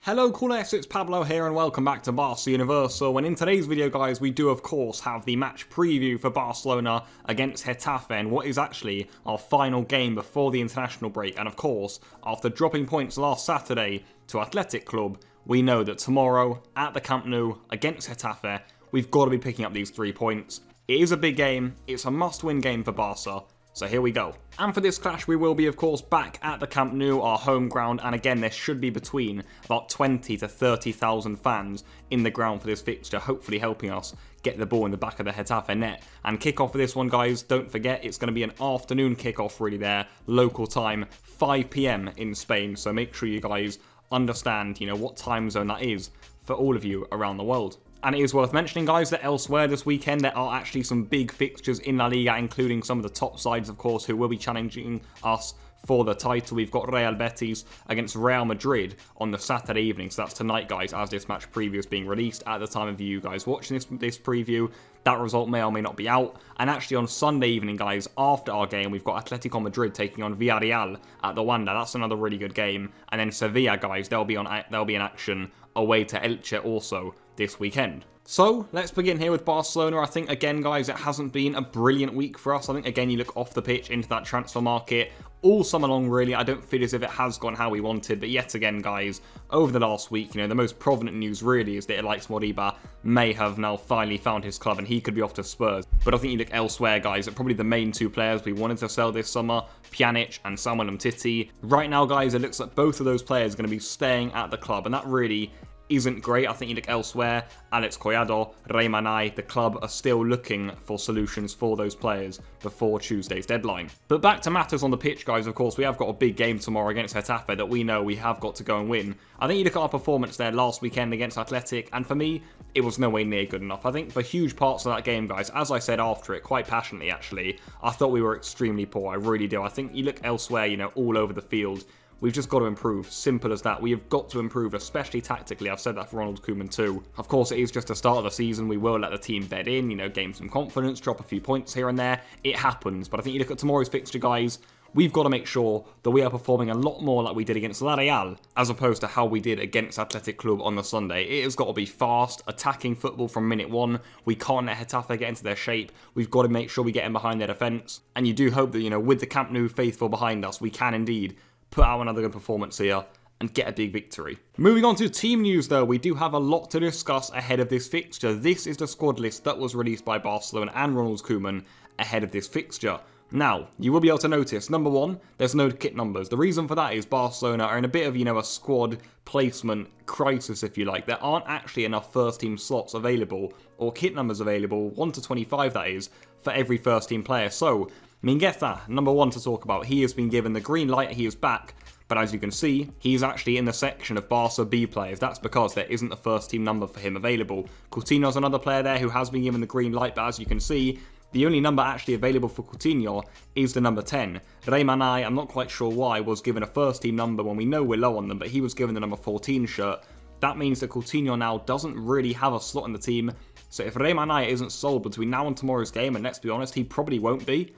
Hello Culers, it's Pablo here and welcome back to Barca Universal, and in today's video guys we do of course have the match preview for Barcelona against Getafe and what is actually our final game before the international break. And of course, after dropping points last Saturday to Athletic Club, we know that tomorrow at the Camp Nou against Getafe we've got to be picking up these 3 points. It is a big game, it's a must-win game for Barca. So here we go. And for this clash we will be of course back at the Camp Nou, our home ground, and again there should be between about 20 to 30,000 fans in the ground for this fixture, hopefully helping us get the ball in the back of the Getafe net. And kick-off for this one guys, don't forget it's going to be an afternoon kick-off really there, local time, 5 PM in Spain, so make sure you guys understand, what time zone that is for all of you around the world. And it is worth mentioning, guys, that elsewhere this weekend there are actually some big fixtures in La Liga, including some of the top sides, of course, who will be challenging us for the title. We've got Real Betis against Real Madrid on the Saturday evening, so that's tonight, guys, as this match preview is being released at the time of you guys watching this preview. That result may or may not be out. And actually on Sunday evening, guys, after our game, we've got Atletico Madrid taking on Villarreal at the Wanda. That's another really good game. And then Sevilla, guys, they'll be in action away to Elche also this weekend. So, let's begin here with Barcelona. I think, again, guys, it hasn't been a brilliant week for us. I think, again, you look off the pitch into that transfer market all summer long, really. I don't feel as if it has gone how we wanted. But yet again, guys, over the last week, the most prominent news really is that Alex Moriba may have now finally found his club and he could be off to Spurs. But I think you look elsewhere, guys, at probably the main 2 players we wanted to sell this summer, Pjanic and Samuel Umtiti. Right now, guys, it looks like both of those players are going to be staying at the club, and that really isn't great. I think you look elsewhere, Alex Collado, Reymanai, the club are still looking for solutions for those players before Tuesday's deadline. But back to matters on the pitch, guys, of course, we have got a big game tomorrow against Getafe that we know we have got to go and win. I think you look at our performance there last weekend against Athletic, and for me, it was no way near good enough. I think for huge parts of that game, guys, as I said after it, quite passionately actually, I thought we were extremely poor, I really do. I think you look elsewhere, all over the field, we've just got to improve. Simple as that. We have got to improve, especially tactically. I've said that for Ronald Koeman too. Of course, it is just the start of the season. We will let the team bed in, gain some confidence, drop a few points here and there. It happens. But I think you look at tomorrow's fixture, guys, we've got to make sure that we are performing a lot more like we did against La Real, as opposed to how we did against Athletic Club on the Sunday. It has got to be fast, attacking football from minute 1. We can't let Getafe get into their shape. We've got to make sure we get in behind their defence. And you do hope that, with the Camp Nou faithful behind us, we can indeed put out another good performance here and get a big victory. Moving on to team news though, we do have a lot to discuss ahead of this fixture. This is the squad list that was released by Barcelona and Ronald Koeman ahead of this fixture. Now, you will be able to notice, number 1, there's no kit numbers. The reason for that is Barcelona are in a bit of, a squad placement crisis, if you like. There aren't actually enough first team slots available, or kit numbers available, 1 to 25 that is, for every first team player. So, Mingueza, number 1 to talk about. He has been given the green light, he is back, but as you can see, he's actually in the section of Barca B players. That's because there isn't a first team number for him available. Coutinho's another player there who has been given the green light, but as you can see, the only number actually available for Coutinho is the number 10. Reymanai, I'm not quite sure why, was given a first team number when we know we're low on them, but he was given the number 14 shirt. That means that Coutinho now doesn't really have a slot in the team, so if Reymanai isn't sold between now and tomorrow's game, and let's be honest, he probably won't be,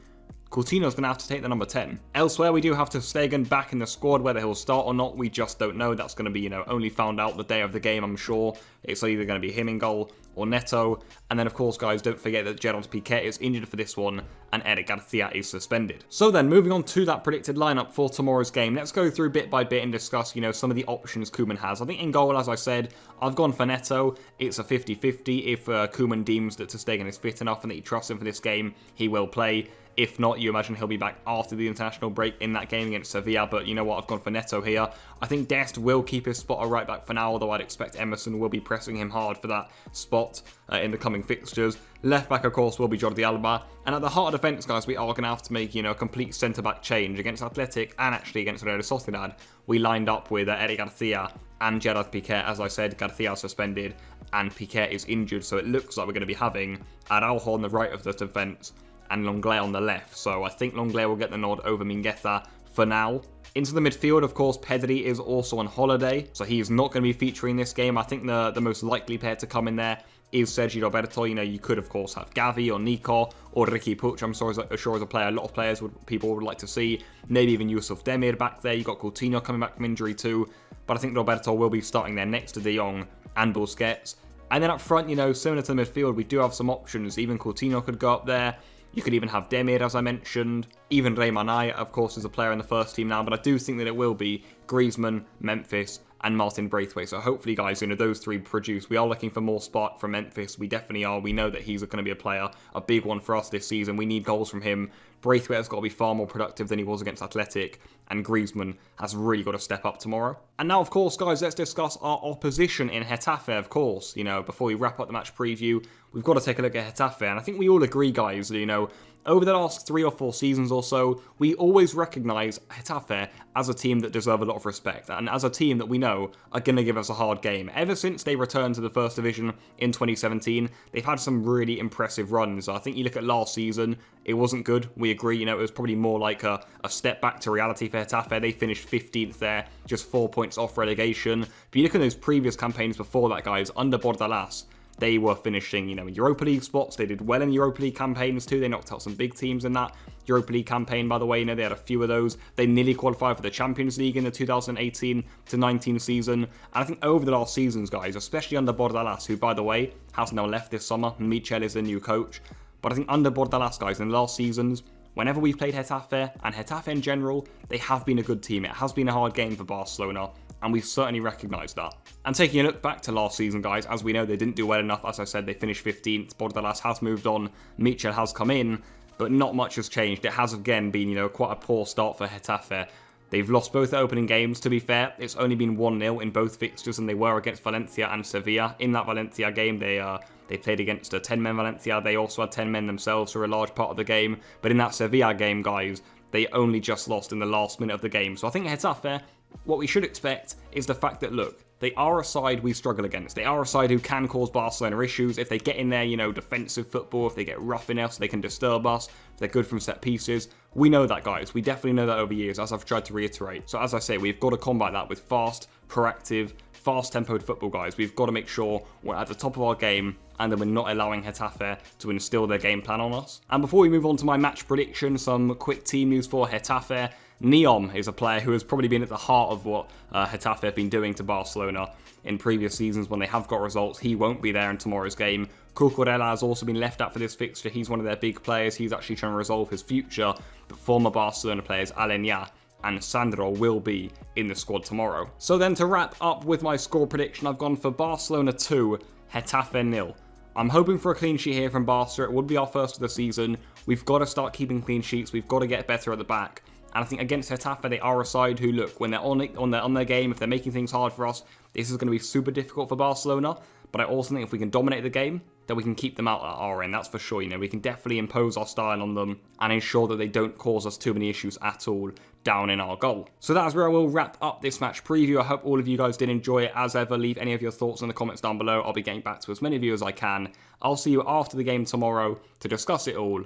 Coutinho's going to have to take the number 10. Elsewhere, we do have ter Stegen back in the squad. Whether he'll start or not, we just don't know. That's going to be, only found out the day of the game, I'm sure. It's either going to be him in goal or Neto. And then, of course, guys, don't forget that Gerard Piqué is injured for this one and Eric Garcia is suspended. So then, moving on to that predicted lineup for tomorrow's game, let's go through bit by bit and discuss, some of the options Koeman has. I think in goal, as I said, I've gone for Neto. It's a 50-50. If Koeman deems that ter Stegen is fit enough and that he trusts him for this game, he will play. If not, you imagine he'll be back after the international break in that game against Sevilla. But you know what? I've gone for Neto here. I think Dest will keep his spot at right back for now, although I'd expect Emerson will be pressing him hard for that spot in the coming fixtures. Left back, of course, will be Jordi Alba. And at the heart of defence, guys, we are going to have to make, a complete centre-back change. Against Athletic and actually against Real Sociedad, we lined up with Eric Garcia and Gerard Piqué. As I said, Garcia suspended and Piqué is injured. So it looks like we're going to be having Araujo on the right of the defence and Lenglet on the left. So I think Lenglet will get the nod over Mingueza for now. Into the midfield, of course, Pedri is also on holiday, so he is not going to be featuring this game. I think the most likely pair to come in there is Sergi Roberto. You know, you could, of course, have Gavi or Nico or Ricky Puig. I'm sure as a player, a lot of players people would like to see. Maybe even Yusuf Demir back there. You got Coutinho coming back from injury too. But I think Roberto will be starting there next to De Jong and Busquets. And then up front, you know, similar to the midfield, we do have some options. Even Coutinho could go up there. You could even have Demir, as I mentioned. Even Rayman Aya, of course, is a player in the first team now. But I do think that it will be Griezmann, Memphis, and Martin Braithwaite. So hopefully, guys, you know, those three produce. We are looking for more spark from Memphis. We definitely are. We know that he's going to be a player, a big one for us this season. We need goals from him. Braithwaite has got to be far more productive than he was against Athletic. And Griezmann has really got to step up tomorrow. And now, of course, guys, let's discuss our opposition in Getafe, of course. You know, before we wrap up the match preview, we've got to take a look at Getafe. And I think we all agree, guys, you know, over the last 3 or 4 seasons or so, we always recognise Getafe as a team that deserve a lot of respect and as a team that we know are going to give us a hard game. Ever since they returned to the First Division in 2017, they've had some really impressive runs. I think you look at last season, it wasn't good. We agree, you know, it was probably more like a step back to reality for Getafe. They finished 15th there, just 4 points off relegation. But you look at those previous campaigns before that, guys, under Bordalas, they were finishing, you know, in Europa League spots. They did well in Europa League campaigns too. They knocked out some big teams in that Europa League campaign, by the way. You know, they had a few of those. They nearly qualified for the Champions League in the 2018-19 season. And I think over the last seasons, guys, especially under Bordalas, who, by the way, has now left this summer. Michel is the new coach. But I think under Bordalas, guys, in the last seasons, whenever we've played Getafe, and Getafe in general, they have been a good team. It has been a hard game for Barcelona, and we certainly recognise that. And taking a look back to last season, guys, as we know, they didn't do well enough. As I said, they finished 15th. Bordalas has moved on. Michel has come in, but not much has changed. It has, again, been, you know, quite a poor start for Getafe. They've lost both their opening games, to be fair. It's only been 1-0 in both fixtures, and they were against Valencia and Sevilla. In that Valencia game, they played against a 10-man Valencia. They also had 10 men themselves for a large part of the game. But in that Sevilla game, guys, they only just lost in the last minute of the game. So I think Getafe, what we should expect is the fact that, look, they are a side we struggle against. They are a side who can cause Barcelona issues. If they get in there, you know, defensive football, if they get rough in us, they can disturb us. If they're good from set pieces. We know that, guys. We definitely know that over years, as I've tried to reiterate. So as I say, we've got to combat that with fast, proactive, fast-tempoed football, guys. We've got to make sure we're at the top of our game and that we're not allowing Getafe to instill their game plan on us. And before we move on to my match prediction, some quick team news for Getafe. Neom is a player who has probably been at the heart of what Getafe have been doing to Barcelona in previous seasons when they have got results. He won't be there in tomorrow's game. Cucurella has also been left out for this fixture. He's one of their big players. He's actually trying to resolve his future. But former Barcelona players Alenya and Sandro will be in the squad tomorrow. So then to wrap up with my score prediction, I've gone for Barcelona 2, Getafe 0. I'm hoping for a clean sheet here from Barca. It would be our first of the season. We've got to start keeping clean sheets. We've got to get better at the back. And I think against Getafe, they are a side who, look, when they're on their game, if they're making things hard for us, this is going to be super difficult for Barcelona. But I also think if we can dominate the game, then we can keep them out at our end, that's for sure. You know, we can definitely impose our style on them and ensure that they don't cause us too many issues at all down in our goal. So that is where I will wrap up this match preview. I hope all of you guys did enjoy it. As ever, leave any of your thoughts in the comments down below. I'll be getting back to as many of you as I can. I'll see you after the game tomorrow to discuss it all,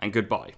and goodbye.